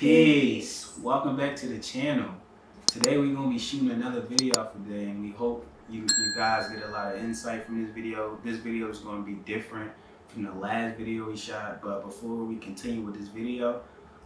Peace. Welcome back to the channel. Today we're going to be shooting another video for today, and we hope you guys get a lot of insight from this video. This video is going to be different from the last video we shot, but before we continue with this video,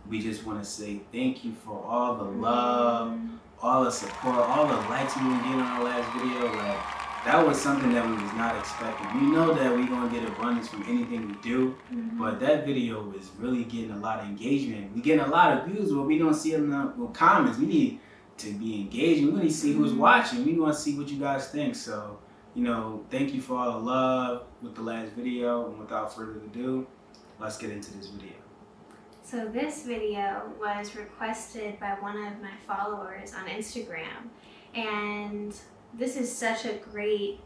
we just want to say thank you for all the love, all the support, all the likes we been getting on the last video. Like, that was something that we was not expecting. We know that we're going to get abundance from anything we do, but that video was really getting a lot of engagement. We're getting a lot of views, but we don't see them in the comments. We need to be engaging. We need to see who's watching. We want to see what you guys think. So, thank you for all the love with the last video. And without further ado, let's get into this video. So this video was requested by one of my followers on Instagram, and this is such a great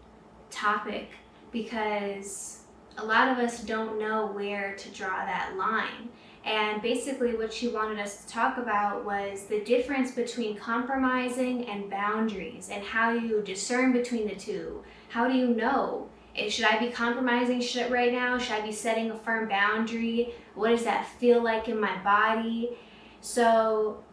topic because a lot of us don't know where to draw that line. And basically what she wanted us to talk about was the difference between compromising and boundaries and how you discern between the two. How do you know? Should I be compromising shit right now? Should I be setting a firm boundary? What does that feel like in my body? So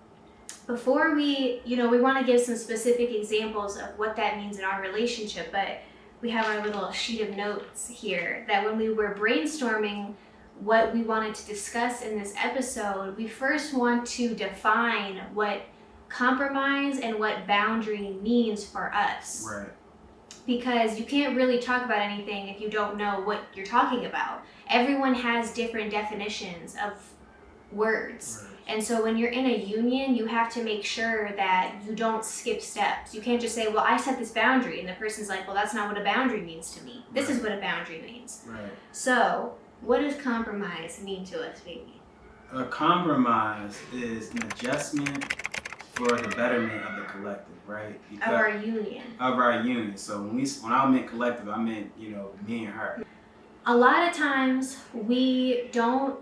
before we want to give some specific examples of what that means in our relationship, but we have our little sheet of notes here that when we were brainstorming what we wanted to discuss in this episode, we first want to define what compromise and what boundary means for us. Right. Because you can't really talk about anything if you don't know what you're talking about. Everyone has different definitions of words. Right. And so when you're in a union, you have to make sure that you don't skip steps. You can't just say, well, I set this boundary, and the person's like, well, that's not what a boundary means to me. This is what a boundary means. Right. So what does compromise mean to us, baby? A compromise is an adjustment for the betterment of the collective, right? Of our union. Of our union. So when I meant collective, I meant, me and her. A lot of times we don't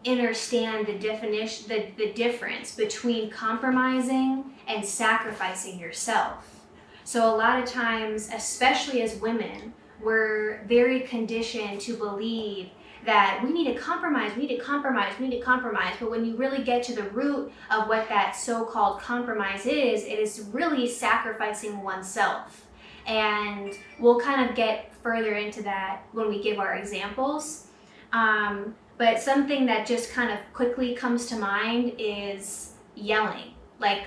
understand the definition, the difference between compromising and sacrificing yourself. So a lot of times, especially as women, we're very conditioned to believe that we need to compromise, but when you really get to the root of what that so-called compromise is, it is really sacrificing oneself. And we'll kind of get further into that when we give our examples. But something that just kind of quickly comes to mind is yelling. Like,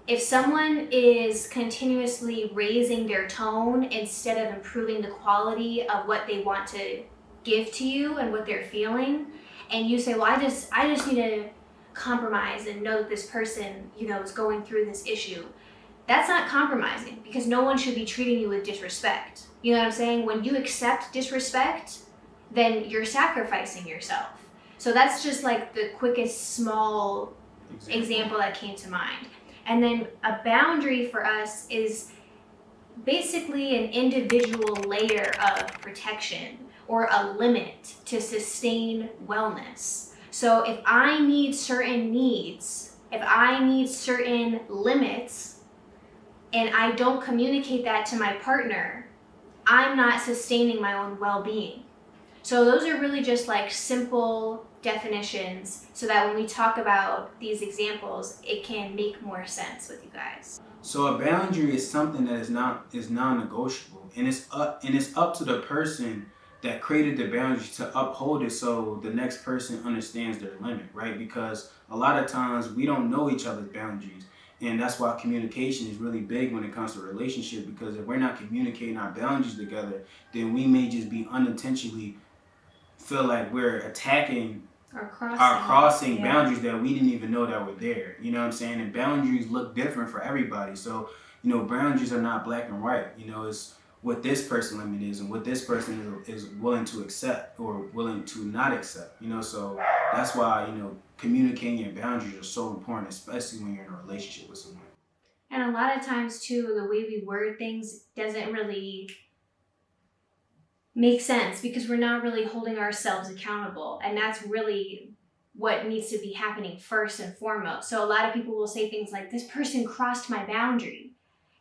if someone is continuously raising their tone instead of improving the quality of what they want to give to you and what they're feeling, and you say, well, I just need to compromise and know that this person, is going through this issue. That's not compromising, because no one should be treating you with disrespect. You know what I'm saying? When you accept disrespect, then you're sacrificing yourself. So that's just like the quickest small example that came to mind. And then a boundary for us is basically an individual layer of protection or a limit to sustain wellness. So if I need certain needs, if I need certain limits, and I don't communicate that to my partner, I'm not sustaining my own well-being. So those are really just like simple definitions so that when we talk about these examples, it can make more sense with you guys. So a boundary is something that is non-negotiable, and it's up to the person that created the boundaries to uphold it so the next person understands their limit, right? Because a lot of times we don't know each other's boundaries. And that's why communication is really big when it comes to a relationship, because if we're not communicating our boundaries together, then we may just be unintentionally feel like we're attacking or crossing boundaries that we didn't even know that were there. You know what I'm saying? And boundaries look different for everybody. So, boundaries are not black and white. It's what this person limit is and what this person is willing to accept or willing to not accept. So that's why, communicating your boundaries are so important, especially when you're in a relationship with someone. And a lot of times too, the way we word things doesn't really make sense because we're not really holding ourselves accountable. And that's really what needs to be happening first and foremost. So a lot of people will say things like, this person crossed my boundary.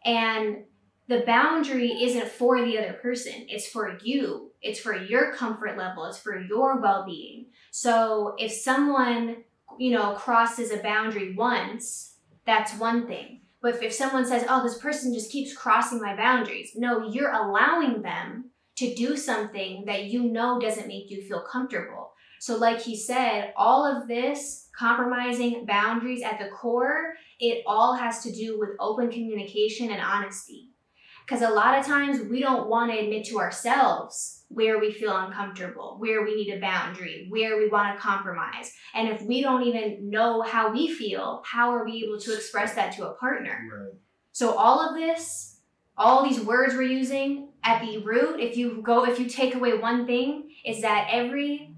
And the boundary isn't for the other person. It's for you. It's for your comfort level. It's for your well-being. So if someone crosses a boundary once, that's one thing. But if someone says, oh, this person just keeps crossing my boundaries, no, you're allowing them to do something that doesn't make you feel comfortable. So like he said, all of this compromising boundaries at the core, it all has to do with open communication and honesty. Because a lot of times we don't want to admit to ourselves where we feel uncomfortable, where we need a boundary, where we want to compromise. And if we don't even know how we feel, how are we able to express that to a partner? Right. So all of this, all these words we're using at the root, if you take away one thing, is that every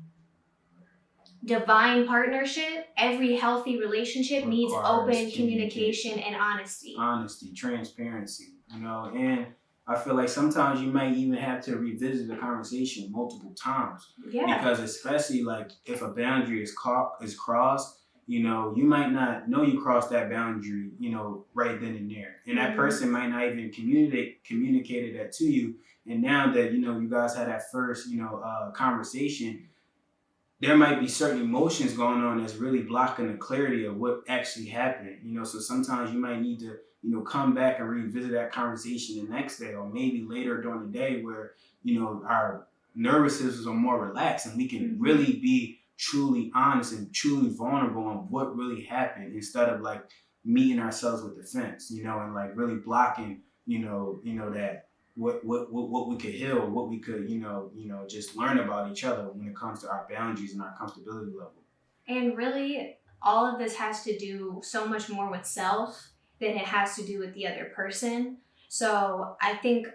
divine partnership, every healthy relationship needs open communication and honesty. Honesty, transparency, and I feel like sometimes you might even have to revisit the conversation multiple times. Yeah. Because especially like if a boundary is crossed, you might not know you crossed that boundary, right then and there. And that person might not even communicated that to you. And now that, you guys had that first, conversation, there might be certain emotions going on that's really blocking the clarity of what actually happened. So sometimes you might need to, come back and revisit that conversation the next day or maybe later during the day where, our nervous systems are more relaxed and we can really be truly honest and truly vulnerable on what really happened instead of like meeting ourselves with defense, and like really blocking, that what we could heal, what we could, just learn about each other when it comes to our boundaries and our comfortability level. And really, all of this has to do so much more with self than it has to do with the other person. So I think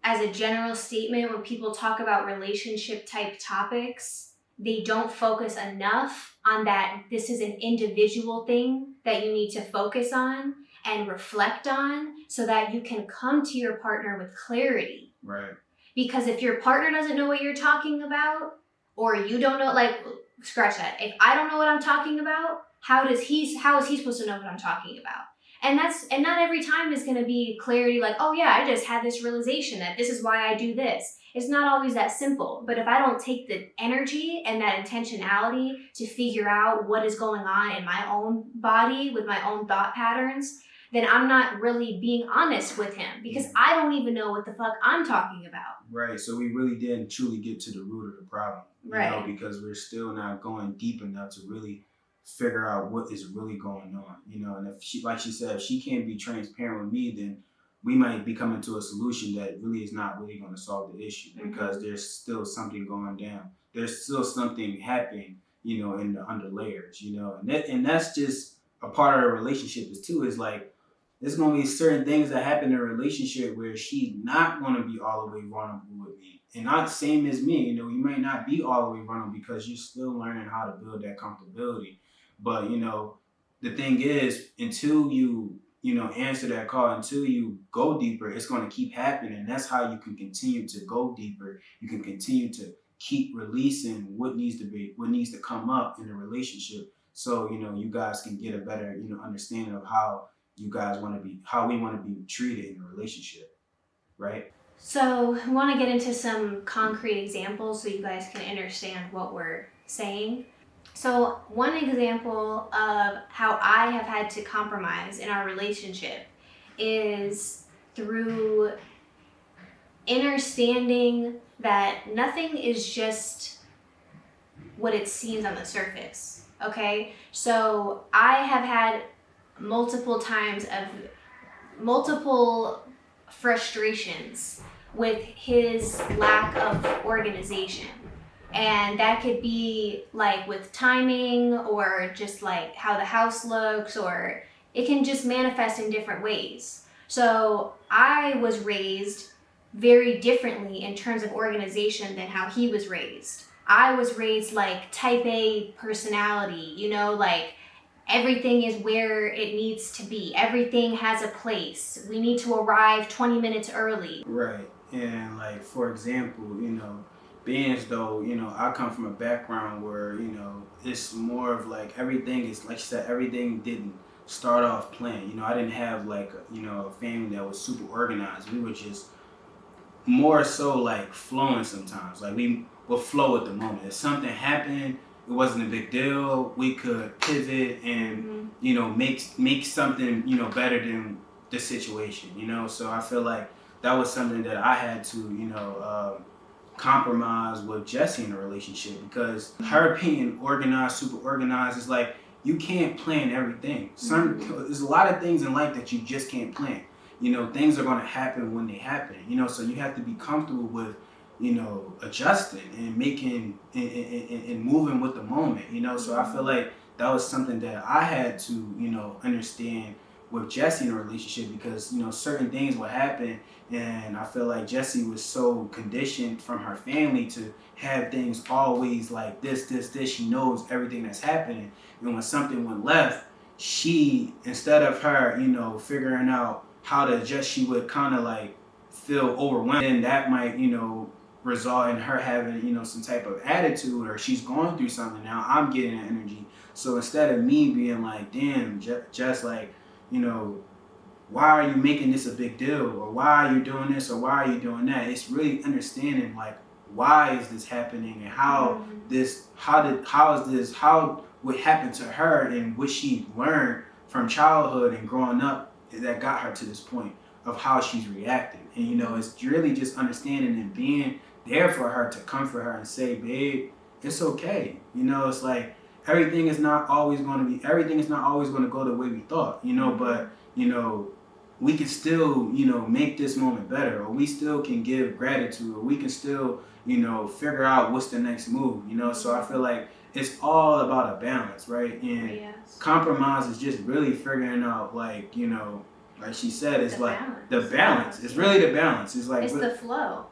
as a general statement, when people talk about relationship type topics, they don't focus enough on that this is an individual thing that you need to focus on and reflect on so that you can come to your partner with clarity. Right. Because if your partner doesn't know what you're talking about, or you don't know, like, scratch that. If I don't know what I'm talking about, how is he supposed to know what I'm talking about? And not every time is going to be clarity like, oh yeah, I just had this realization that this is why I do this. It's not always that simple. But if I don't take the energy and that intentionality to figure out what is going on in my own body with my own thought patterns, then I'm not really being honest with him because I don't even know what the fuck I'm talking about. Right. So we really didn't truly get to the root of the problem. Right. Because we're still not going deep enough to really figure out what is really going on. And if she, like she said, if she can't be transparent with me, then we might be coming to a solution that really is not really going to solve the issue because there's still something going down. There's still something happening, in the under layers, and that's just a part of the relationship is like, there's going to be certain things that happen in a relationship where she's not going to be all the way vulnerable with me. And not the same as me, you might not be all the way vulnerable because you're still learning how to build that comfortability. But, the thing is, until you, answer that call, until you go deeper, it's going to keep happening. And that's how you can continue to go deeper. You can continue to keep releasing what needs to come up in the relationship. So, you guys can get a better, understanding of how we want to be treated in a relationship, right? So I want to get into some concrete examples so you guys can understand what we're saying. So one example of how I have had to compromise in our relationship is through understanding that nothing is just what it seems on the surface, okay? So I have had multiple frustrations with his lack of organization. And that could be like with timing or just like how the house looks, or it can just manifest in different ways. So I was raised very differently in terms of organization than how he was raised. I was raised like type A personality, like everything is where it needs to be. Everything has a place. We need to arrive 20 minutes early. Right. And like, for example, being as though, I come from a background where, it's more of like everything is, like you said, everything didn't start off planned. I didn't have like, a family that was super organized. We were just more so like flowing sometimes. Like we would flow at the moment. If something happened, it wasn't a big deal. We could pivot and make something better than the situation. So I feel like that was something that I had to compromise with Jessie in a relationship, because her being organized, super organized, is like you can't plan everything. There's a lot of things in life that you just can't plan. Things are going to happen when they happen. So you have to be comfortable with adjusting and making and moving with the moment. So I feel like that was something that I had to understand with Jessie in a relationship, because certain things would happen, and I feel like Jessie was so conditioned from her family to have things always like this. She knows everything that's happening, and when something went left, she, instead of her figuring out how to adjust, she would kind of like feel overwhelmed, and that might result in her having some type of attitude, or she's going through something. Now I'm getting that energy, so instead of me being like, damn, just like why are you making this a big deal, or why are you doing this, or why are you doing that, it's really understanding like, why is this happening, and how what happened to her, and what she learned from childhood and growing up that got her to this point of how she's reacting. And it's really just understanding and being there for her, to comfort her and say, babe, it's okay. It's like everything is not always going to go the way we thought, but we can still make this moment better, or we still can give gratitude, or we can still figure out what's the next move. So I feel like it's all about a balance, right? And compromise is just really figuring out, like she said, it's like the balance. It's really the balance. It's like it's the flow.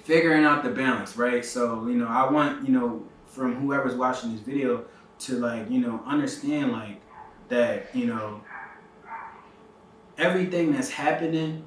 Figuring out the balance, right? So I want from whoever's watching this video to like understand like that everything that's happening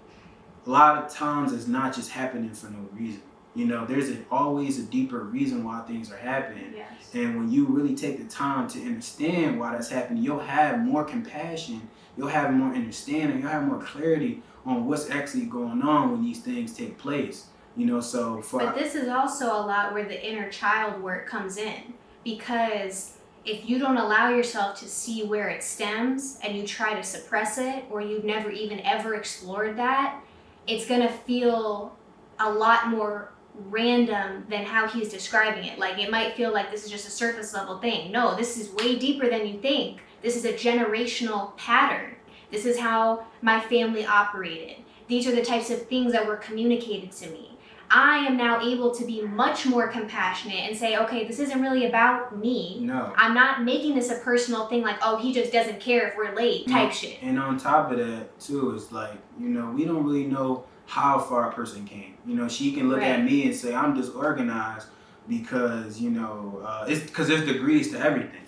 a lot of times is not just happening for no reason. There's always a deeper reason why things are happening. Yes. And when you really take the time to understand why that's happening, you'll have more compassion, you'll have more understanding, you'll have more clarity on what's actually going on when these things take place. But this is also a lot where the inner child work comes in, because if you don't allow yourself to see where it stems, and you try to suppress it, or you've never even ever explored that, it's gonna feel a lot more random than how he's describing it. Like, it might feel like this is just a surface level thing. No, this is way deeper than you think. This is a generational pattern. This is how my family operated. These are the types of things that were communicated to me. I am now able to be much more compassionate and say, okay, this isn't really about me. No. I'm not making this a personal thing, like, oh, he just doesn't care if we're late type shit. And on top of that, too, it's like, we don't really know how far a person came. She can look at me and say, I'm disorganized because, it's because there's degrees to everything.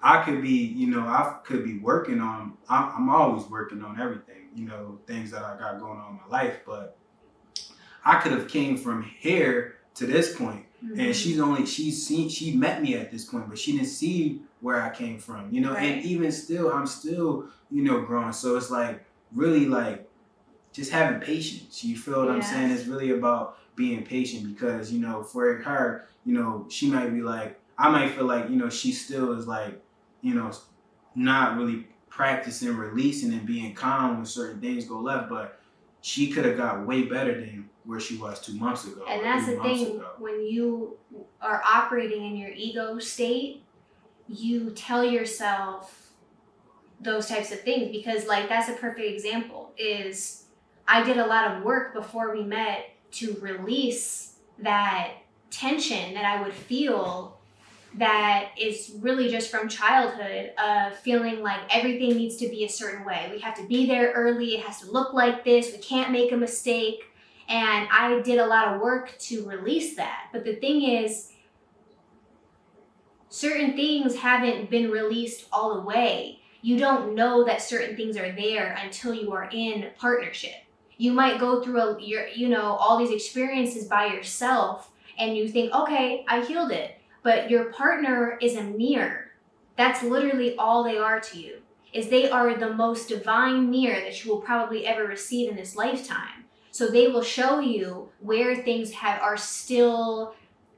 I could be working on, I'm always working on everything, things that I got going on in my life, but I could have came from here to this point, and she met me at this point, but she didn't see where I came from, and even still, I'm still, growing. So it's like, really like just having patience. You feel what I'm saying? It's really about being patient, because, for her, she might be like, I might feel like, she still is like, not really practicing releasing and being calm when certain things go left, but she could have got way better than where she was 2 months ago. And that's the thing, when you are operating in your ego state, you tell yourself those types of things, because like, that's a perfect example. Is I did a lot of work before we met to release that tension that I would feel, that is really just from childhood, of feeling like everything needs to be a certain way. We have to be there early. It has to look like this. We can't make a mistake. And I did a lot of work to release that. But the thing is, certain things haven't been released all the way. You don't know that certain things are there until you are in partnership. You might go through all these experiences by yourself, and you think, okay, I healed it. But your partner is a mirror. That's literally all they are to you. Is they are the most divine mirror that you will probably ever receive in this lifetime. So they will show you where things are still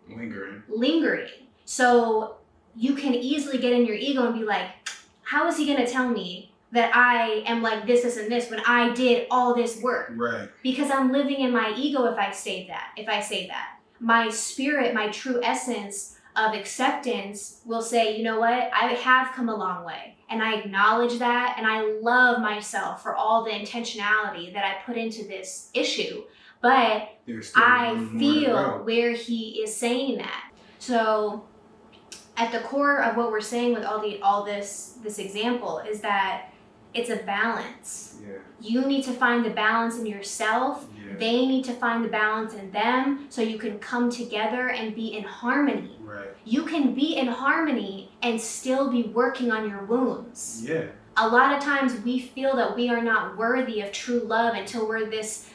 lingering. So you can easily get in your ego and be like, how is he going to tell me that I am like this, and this when I did all this work? Right. Because I'm living in my ego if I say that. My spirit, my true essence of acceptance will say, you know what? I have come a long way. And I acknowledge that. And I love myself for all the intentionality that I put into this issue. But I feel where he is saying that. So at the core of what we're saying with all this example is that it's a balance. Yeah. You need to find the balance in yourself. Yeah. They need to find the balance in them so you can come together and be in harmony. Right. You can be in harmony and still be working on your wounds. Yeah. A lot of times we feel that we are not worthy of true love until we're this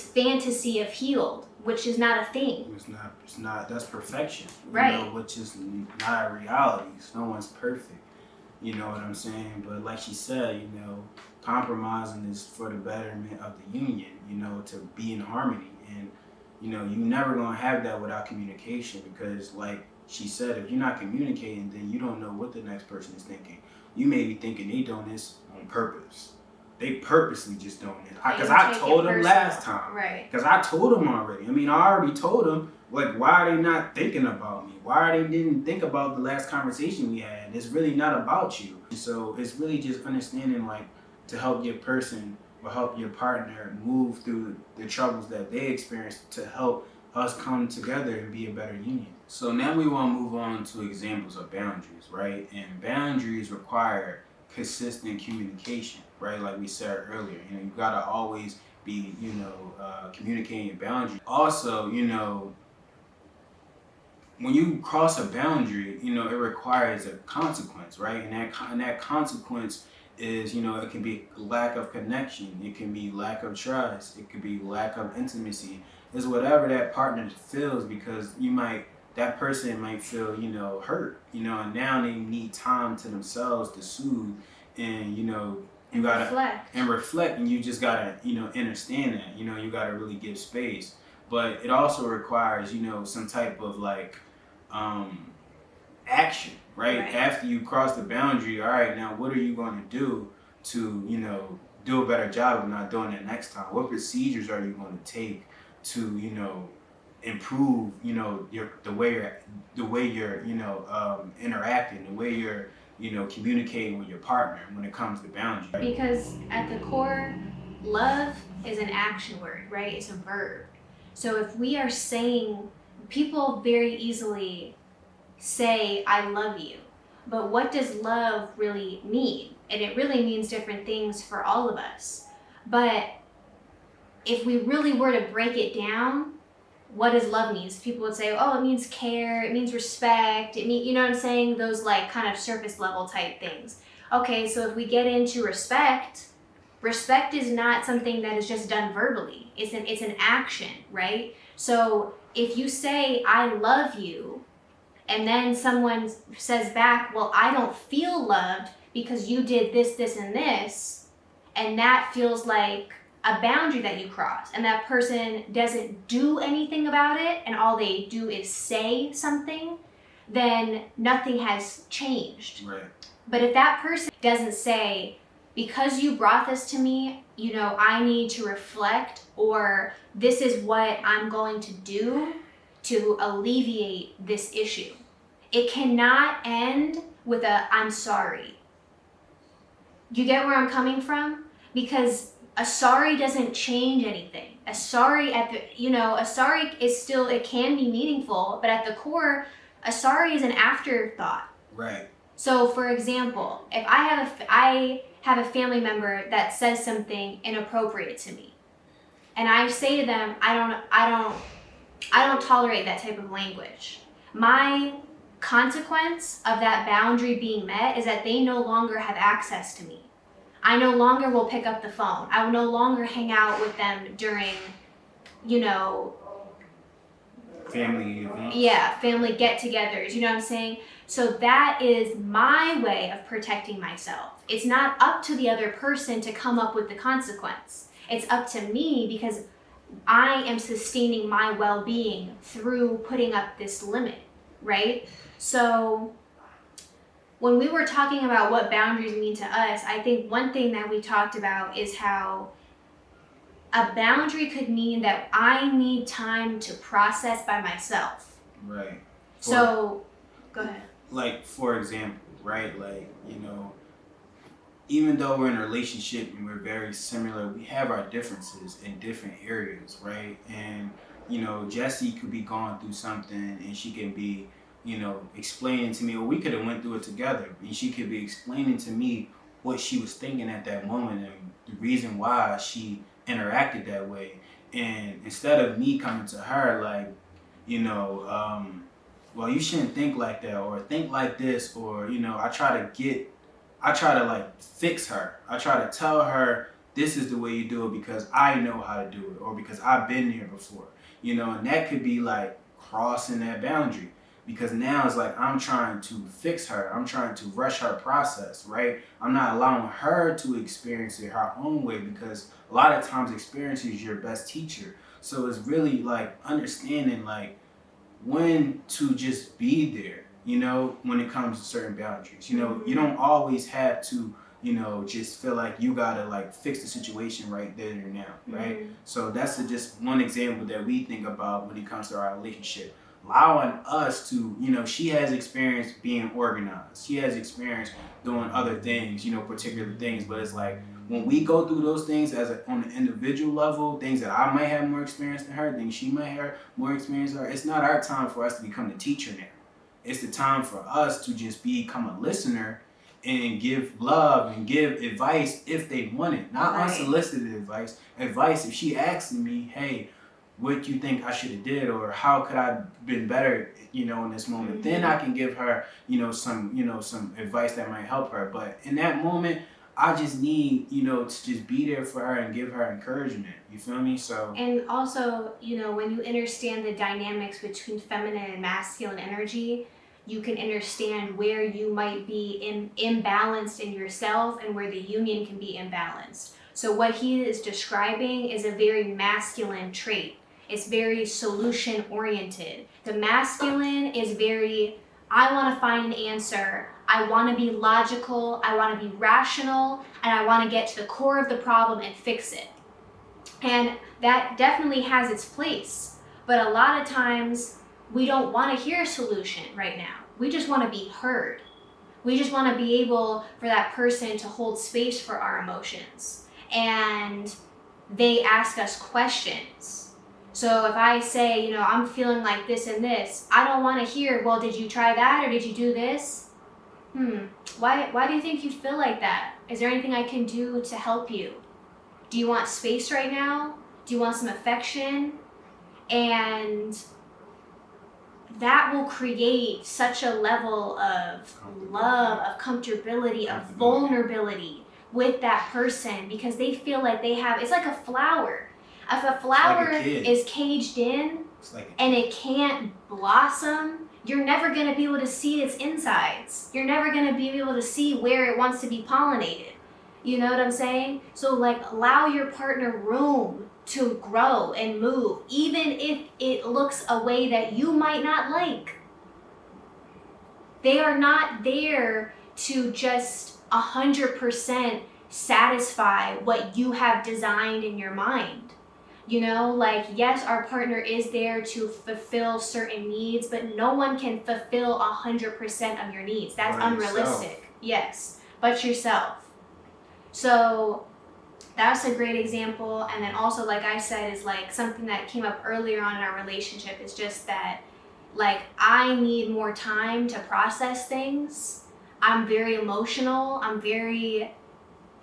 fantasy of healed, which is not a thing. It's not, that's perfection. Right. You know, which is not a reality. No one's perfect. You know what I'm saying? But like she said, you know, compromising is for the betterment of the union, you know, to be in harmony. And, you know, you're never going to have that without communication because, like she said, if you're not communicating, then you don't know what the next person is thinking. You may be thinking they doing this on purpose. They purposely just doing it. Because I told them last time. Right. Because I told them already. I mean, I already told them, like, why are they not thinking about me? Why they didn't think about the last conversation we had? It's really not about you. So it's really just understanding, like, to help your person or help your partner move through the troubles that they experience to help us come together and be a better union. So now we want to move on to examples of boundaries, right? And boundaries require consistent communication, right? Like we said earlier, you know, you gotta always be, you know, communicating your boundaries. Also, you know, when you cross a boundary, you know, it requires a consequence, right? And that consequence is, you know, it can be lack of connection, it can be lack of trust, it could be lack of intimacy. It's whatever that partner feels, because that person might feel, you know, hurt, you know, and now they need time to themselves to soothe, and, you know, you gotta reflect, and you just gotta, you know, understand that, you know, you gotta really give space. But it also requires, you know, some type of like action, right? After you cross the boundary, all right, now what are you going to do to, you know, do a better job of not doing that next time? What procedures are you going to take to, you know, improve, you know, the way you're, you know, interacting, the way you're, you know, communicating with your partner when it comes to boundaries? Because at the core, love is an action word, right? It's a verb. So if we are saying, people very easily say, I love you. But what does love really mean? And it really means different things for all of us. But if we really were to break it down, what does love mean? People would say, oh, it means care, it means respect, it means, you know what I'm saying? Those like kind of surface level type things. Okay, so if we get into respect is not something that is just done verbally. It's an action, right? So if you say, I love you, and then someone says back, well, I don't feel loved because you did this, this, and this, and that feels like a boundary that you cross, and that person doesn't do anything about it, and all they do is say something, then nothing has changed. Right. But if that person doesn't say, because you brought this to me, you know, I need to reflect, or this is what I'm going to do to alleviate this issue. It cannot end with a, I'm sorry. You get where I'm coming from? Because a sorry doesn't change anything. A sorry is still, it can be meaningful, but at the core, a sorry is an afterthought. Right. So for example, if I have a family member that says something inappropriate to me, and I say to them, I don't tolerate that type of language. My consequence of that boundary being met is that they no longer have access to me. I no longer will pick up the phone. I will no longer hang out with them during, you know, family events. Yeah, family get-togethers, you know what I'm saying? So that is my way of protecting myself. It's not up to the other person to come up with the consequence. It's up to me because I am sustaining my well-being through putting up this limit, right? So when we were talking about what boundaries mean to us, I think one thing that we talked about is how a boundary could mean that I need time to process by myself. Right. So, go ahead. Like, for example, right? Like, even though we're in a relationship and we're very similar, we have our differences in different areas, right? And, Jessie could be going through something and she can be, explaining to me, or we could have went through it together, and she could be explaining to me what she was thinking at that moment and the reason why she interacted that way. And instead of me coming to her like, well, you shouldn't think like that, or think like this, or, I try to like fix her. I try to tell her this is the way you do it because I know how to do it, or because I've been there before, and that could be like crossing that boundary, because now it's like I'm trying to fix her. I'm trying to rush her process, right? I'm not allowing her to experience it her own way, because a lot of times experience is your best teacher. So it's really like understanding like when to just be there, when it comes to certain boundaries. You don't always have to, just feel like you gotta like fix the situation right then and now, right? Mm-hmm. So that's just one example that we think about when it comes to our relationship. Allowing us to, she has experience being organized. She has experience doing other things, particular things. But it's like when we go through those things on an individual level, things that I might have more experience than her, things she might have more experience than her, it's not our time for us to become the teacher now. It's the time for us to just become a listener and give love and give advice if they want it. Not unsolicited advice. Advice if she asks me, hey, what you think I should have did, or how could I have been better, in this moment. Mm-hmm. Then I can give her, some advice that might help her. But in that moment, I just need, to just be there for her and give her encouragement. You feel me? So. And also, when you understand the dynamics between feminine and masculine energy, you can understand where you might be imbalanced in yourself and where the union can be imbalanced. So what he is describing is a very masculine trait. It's very solution oriented. The masculine is very, I want to find an answer. I want to be logical. I want to be rational. And I want to get to the core of the problem and fix it. And that definitely has its place. But a lot of times we don't want to hear a solution right now. We just want to be heard. We just want to be able for that person to hold space for our emotions. And they ask us questions. So if I say, I'm feeling like this and this, I don't want to hear, well, did you try that or did you do this? Why do you think you feel like that? Is there anything I can do to help you? Do you want space right now? Do you want some affection? And that will create such a level of love, of comfortability, of vulnerability with that person, because they feel like they have, it's like a flower. If a flower is caged in and it can't blossom, you're never going to be able to see its insides. You're never going to be able to see where it wants to be pollinated. You know what I'm saying? So like allow your partner room to grow and move, even if it looks a way that you might not like. They are not there to just 100% satisfy what you have designed in your mind. Yes, our partner is there to fulfill certain needs, but no one can fulfill 100% of your needs. That's unrealistic. Yourself. Yes, but yourself. So that's a great example. And then also, like I said, is like something that came up earlier on in our relationship is just that, like, I need more time to process things. I'm very emotional. I'm very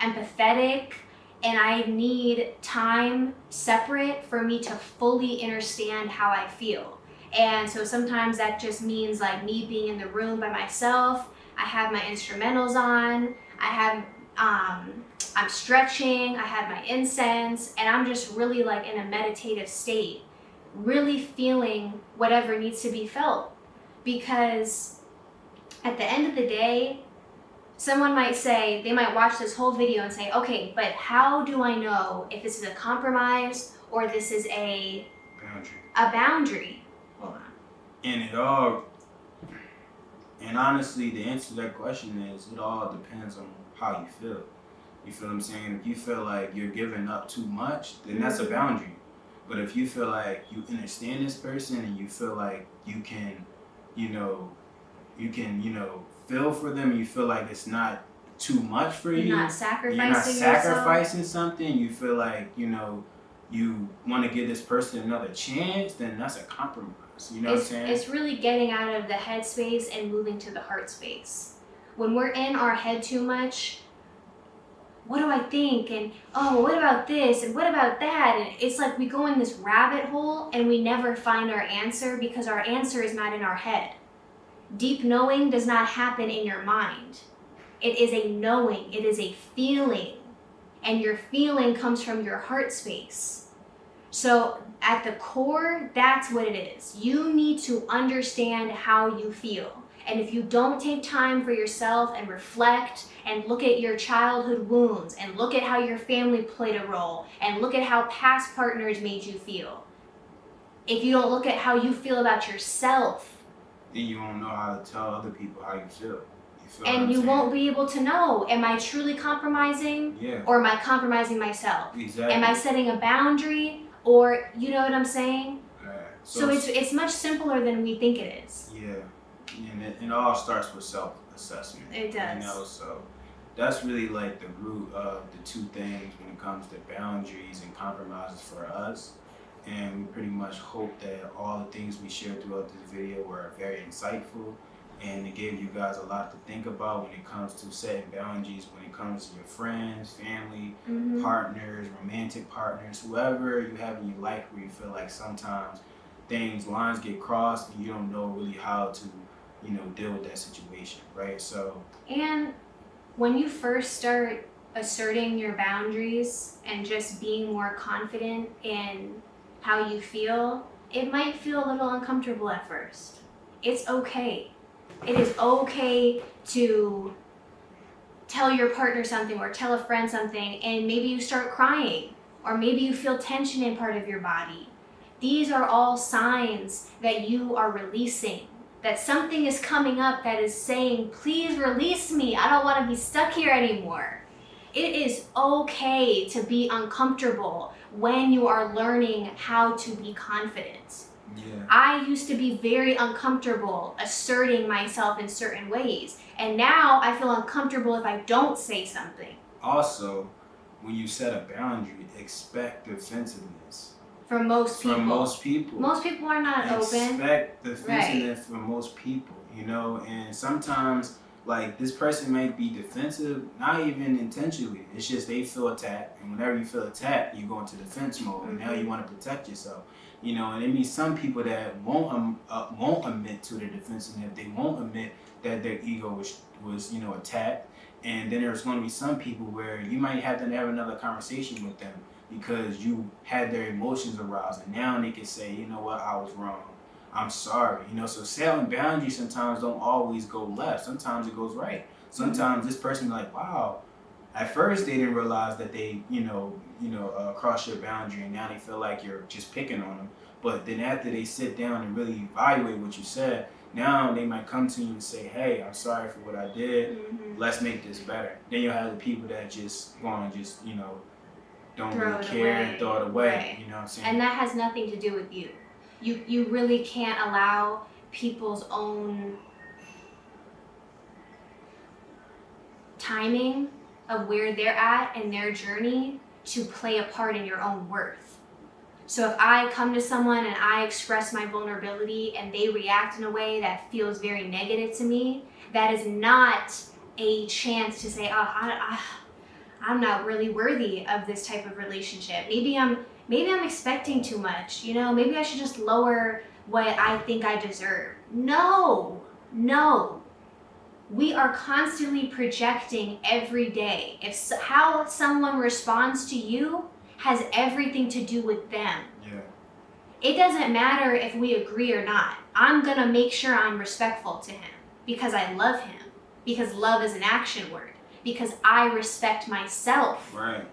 empathetic. And I need time separate for me to fully understand how I feel. And so sometimes that just means like me being in the room by myself. I have my instrumentals on. I'm stretching. I have my incense, and I'm just really like in a meditative state, really feeling whatever needs to be felt. Because at the end of the day, someone might say, they might watch this whole video and say, okay, but how do I know if this is a compromise or this is a boundary? Hold on. And it all, And honestly, the answer to that question is it all depends on how you feel. You feel what I'm saying? If you feel like you're giving up too much, then that's a boundary. But if you feel like you understand this person and you feel like you can, you know, feel for them, you feel like it's not too much for you. You're not sacrificing yourself. Something, you feel like, you want to give this person another chance, then that's a compromise. You know what I'm saying? It's really getting out of the head space and moving to the heart space. When we're in our head too much, what do I think? And oh, what about this? And what about that? And it's like we go in this rabbit hole and we never find our answer because our answer is not in our head. Deep knowing does not happen in your mind. It is a knowing, it is a feeling. And your feeling comes from your heart space. So at the core, that's what it is. You need to understand how you feel. And if you don't take time for yourself and reflect and look at your childhood wounds and look at how your family played a role and look at how past partners made you feel, if you don't look at how you feel about yourself, then you won't know how to tell other people how you feel. And you won't be able to know, am I truly compromising? Yeah. Or am I compromising myself? Exactly. Am I setting a boundary? Or, you know what I'm saying? Yeah. So it's much simpler than we think it is. Yeah. And it all starts with self-assessment. It does. You know, so that's really like the root of the two things when it comes to boundaries and compromises for us. And we pretty much hope that all the things we shared throughout this video were very insightful. And it gave you guys a lot to think about when it comes to setting boundaries, when it comes to your friends, family, partners, romantic partners, whoever you have in your life where you feel like sometimes lines get crossed and you don't know really how to, deal with that situation, right? So. And when you first start asserting your boundaries and just being more confident in how you feel, it might feel a little uncomfortable at first. It's okay. It is okay to tell your partner something or tell a friend something and maybe you start crying or maybe you feel tension in part of your body. These are all signs that you are releasing, that something is coming up that is saying, please release me. I don't want to be stuck here anymore. It is okay to be uncomfortable when you are learning how to be confident. Yeah. I used to be very uncomfortable asserting myself in certain ways. And now I feel uncomfortable if I don't say something. Also, when you set a boundary, expect defensiveness. From most people. Most people are not open. Expect defensiveness from most people, and sometimes like this person might be defensive, not even intentionally. It's just they feel attacked, and whenever you feel attacked, you go into defense mode, and now you want to protect yourself. And it means some people that won't admit to their defensiveness. They won't admit that their ego was attacked. And then there's going to be some people where you might have to have another conversation with them because you had their emotions aroused, and now they can say, you know what, I was wrong. I'm sorry. So setting boundaries sometimes don't always go left. Sometimes it goes right. Sometimes this person be like, wow. At first they didn't realize that they, crossed your boundary, and now they feel like you're just picking on them. But then after they sit down and really evaluate what you said, now they might come to you and say, hey, I'm sorry for what I did. Let's make this better. Then you'll have the people that just want to just, don't really care and throw it away. Right. You know what I'm saying? And that has nothing to do with you. You really can't allow people's own timing of where they're at and their journey to play a part in your own worth. So if I come to someone and I express my vulnerability and they react in a way that feels very negative to me, that is not a chance to say, oh, I'm not really worthy of this type of relationship. Maybe I'm expecting too much, maybe I should just lower what I think I deserve. No. We are constantly projecting every day. How someone responds to you has everything to do with them. Yeah. It doesn't matter if we agree or not. I'm gonna make sure I'm respectful to him because I love him, because love is an action word, because I respect myself. Right.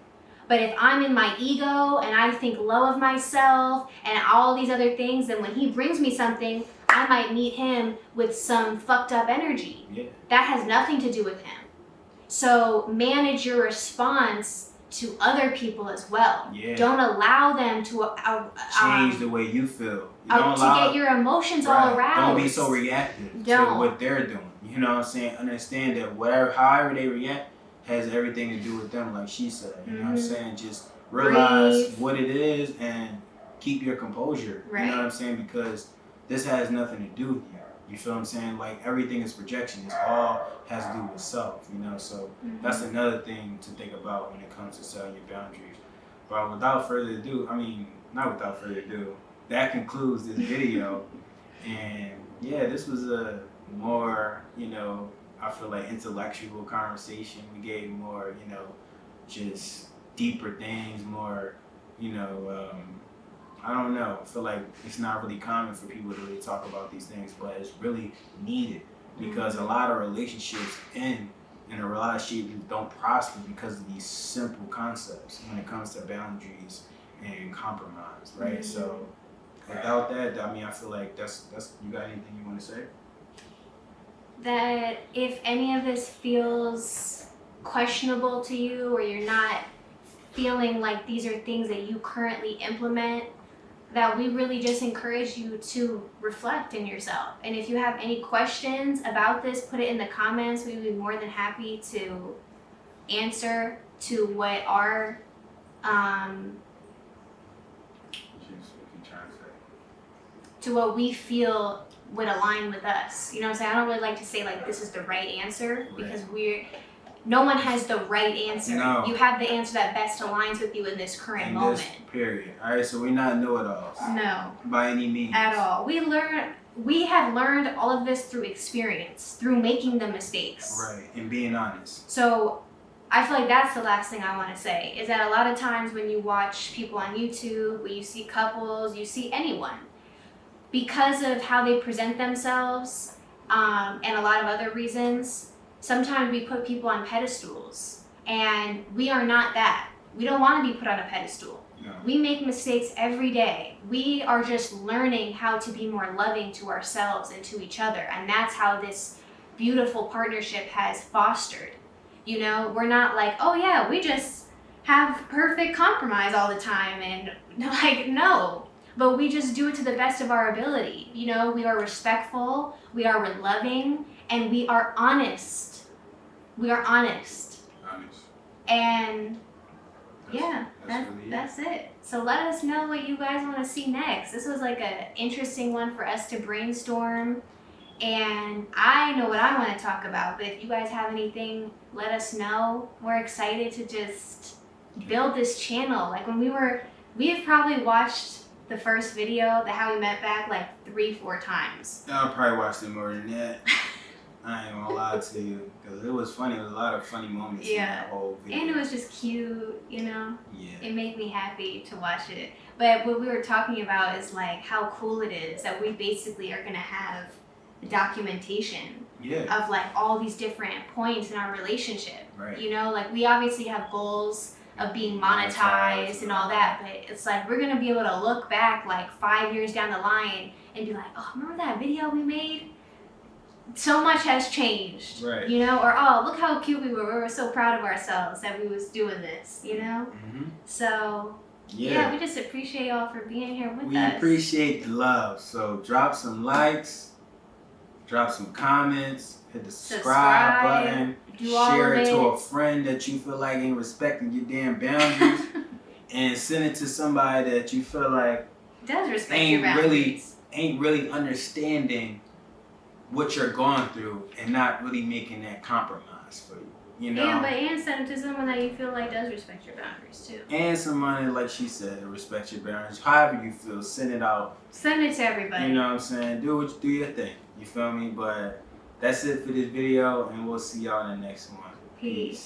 But if I'm in my ego and I think low of myself and all these other things, then when he brings me something, I might meet him with some fucked up energy. Yeah. That has nothing to do with him. So manage your response to other people as well. Yeah. Don't allow them to change the way you feel. You to get your emotions all aroused. Don't be so reactive to what they're doing. You know what I'm saying? Understand that however they react has everything to do with them, like she said. You know what I'm saying? Just realize what it is and keep your composure. Right. You know what I'm saying? Because this has nothing to do with you. You feel what I'm saying? Like, everything is projection. It's all has to do with self, you know? So that's another thing to think about when it comes to setting your boundaries. But without further ado, not without further ado, that concludes this video. And yeah, this was a more, I feel like intellectual conversation. We gave more, just deeper things, more, I don't know. I feel like it's not really common for people to really talk about these things, but it's really needed because a lot of relationships and a lot of shit don't prosper because of these simple concepts when it comes to boundaries and compromise, right? So without that, I feel like that's you got anything you want to say? That if any of this feels questionable to you, or you're not feeling like these are things that you currently implement, that we really just encourage you to reflect in yourself. And if you have any questions about this, put it in the comments. We would be more than happy to answer to what our to what we feel would align with us. You know what I'm saying? I don't really like to say like this is the right answer, because no one has the right answer. No. You have the answer that best aligns with you in this current moment. Period. All right, so we're not know-it-alls. No. By any means. At all. We have learned all of this through experience, through making the mistakes. Right, and being honest. So I feel like that's the last thing I want to say, is that a lot of times when you watch people on YouTube, when you see couples, you see anyone, because of how they present themselves and a lot of other reasons, sometimes we put people on pedestals, and we are not that. We don't want to be put on a pedestal. No. We make mistakes every day. We are just learning how to be more loving to ourselves and to each other, and that's how this beautiful partnership has fostered. We're not like, oh yeah, we just have perfect compromise all the time, and like, no. But we just do it to the best of our ability. We are respectful, we are loving, and we are honest. We are honest. And that's it. So let us know what you guys want to see next. This was like an interesting one for us to brainstorm. And I know what I want to talk about, but if you guys have anything, let us know. We're excited to just build this channel. Like we have probably watched the first video, the How We Met back, like 3-4 times. I'll probably watch it more than that. I ain't gonna lie to you, because it was funny. It was a lot of funny moments in that whole video. And it was just cute, Yeah. It made me happy to watch it. But what we were talking about is like how cool it is that we basically are gonna have documentation of like all these different points in our relationship. Right. Like we obviously have goals of being monetized and all that, but it's like we're gonna be able to look back like 5 years down the line and be like, oh, remember that video we made? So much has changed. Right. Or oh, look how cute we were so proud of ourselves that we was doing this, So yeah, we just appreciate y'all for being here with us. We appreciate the love. So drop some likes, drop some comments, hit the subscribe button, share it to a friend that you feel like ain't respecting your damn boundaries, and send it to somebody that you feel like does respect your boundaries. Ain't really understanding what you're going through and not really making that compromise for you. And send it to someone that you feel like does respect your boundaries too. And somebody, like she said, respect your boundaries. However you feel, send it out. Send it to everybody. You know what I'm saying? Do your thing. You feel me? But that's it for this video, and we'll see y'all in the next one. Peace.